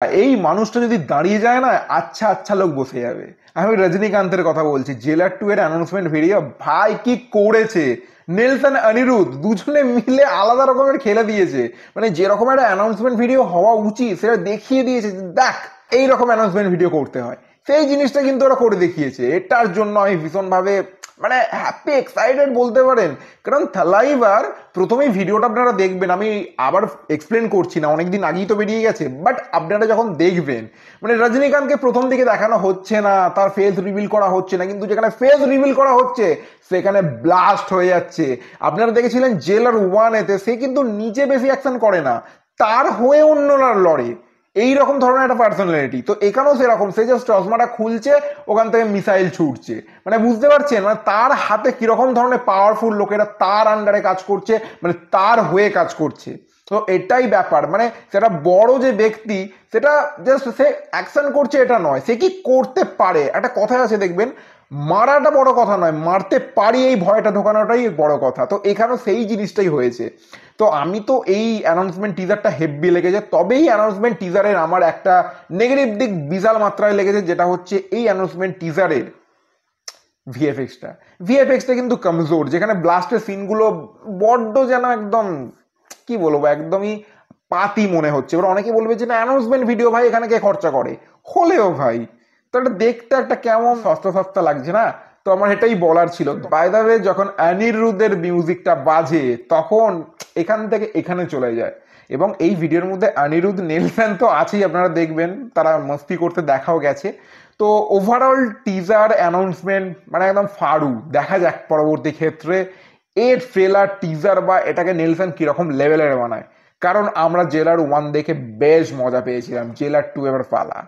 এই মানুষটা যদি দাঁড়িয়ে যায় না, আচ্ছা আচ্ছা লোক বসে যাবে। আমি রজনীকান্তের কথা বলছি। জেলার 2 এর অ্যানাউন্সমেন্ট ভিডিও ভাই কি করেছে! নেলসন অনিরুদ্ধ দুজনে মিলে আলাদা রকমের খেলে দিয়েছে। মানে যেরকম একটা অ্যানাউন্সমেন্ট ভিডিও হওয়া উচিত সেটা দেখিয়ে দিয়েছে, দেখ এইরকম অ্যানাউন্সমেন্ট ভিডিও করতে হয়। সেই জিনিসটা কিন্তু ওরা করে দেখিয়েছে। এটার জন্য আমি ভীষণভাবে মানে হ্যাপি এক্সাইটেড বলতে পারেন। কারণ থালাইভার প্রথমেই ভিডিওটা আপনারা দেখবেন, আমি আবার এক্সপ্লেন করছি না, অনেকদিন আগেই তো বেরিয়ে গেছে, বাট আপনারা যখন দেখবেন মানে রজনীকান্তকে প্রথম দিকে দেখানো হচ্ছে না, তার ফেস রিভিল করা হচ্ছে না, কিন্তু যেখানে ফেস রিভিল করা হচ্ছে সেখানে ব্লাস্ট হয়ে যাচ্ছে। আপনারা দেখেছিলেন জেলার 1-এতে সে কিন্তু নিজে বেশি অ্যাকশন করে না, তার হয়ে অন্যরা লড়ে। এইরকম ধরনের একটা পার্সোনালিটি তো এখানেও সেরকম, সে জাস্ট চশমাটা খুলছে, ওখান থেকে মিসাইল ছুটছে। মানে বুঝতে পারছেন মানে তার হাতে কিরকম ধরনের পাওয়ারফুল লোকেরা তার আন্ডারে কাজ করছে, মানে তার হয়ে কাজ করছে। তো এটাই ব্যাপার, মানে সেটা বড় যে ব্যক্তি সেটা জাস্ট সে অ্যাকশন করছে এটা নয়, সে কি করতে পারে। একটা কথা আছে দেখবেন, মারাটা বড় কথা নয়, মারতে পারি এই ভয়টা ঢোকানোটাই বড় কথা। তো এখানেও সেই জিনিসটাই হয়েছে। তো আমি তো এই অ্যানাউন্সমেন্ট টিজারটা হেভি লেগেছে। তবে এই অ্যানাউন্সমেন্ট টিজারের আমার একটা নেগেটিভ দিক বিশাল মাত্রায় লেগেছে, যেটা হচ্ছে এই অ্যানাউন্সমেন্ট টিজারের ভিএফএক্সটা কিন্তু কমজোর। যেখানে ব্লাস্টের সিনগুলো বড্ড যেন একদম কি বলবো, একদমই পাতি মনে হচ্ছে। এবার অনেকে বলবে যে না অ্যানাউন্সমেন্ট ভিডিও ভাই এখানে কে খরচা করে, হলেও ভাই তো এটা দেখতে একটা কেমন সস্তা সস্তা লাগছে না। তো আমার এটাই বলার ছিল। বাই দ্য ওয়ে, যখন অনিরুদ্ধের মিউজিকটা বাজে তখন এখান থেকে এখানে চলে যায়। এবং এই ভিডিওর মধ্যে অনিরুদ্ধ নেলসন তো আছেই, আপনারা দেখবেন তারা মস্তি করতে দেখাও গেছে। তো ওভারঅল টিজার অ্যানাউন্সমেন্ট মানে একদম ফাড়ু। দেখা যাক পরবর্তী ক্ষেত্রে এর ট্রেলার টিজার বা এটাকে নেলসন কিরকম লেভেলের বানায়। কারণ আমরা জেলার 1 দেখে বেশ মজা পেয়েছিলাম, জেলার 2 এবার পালা।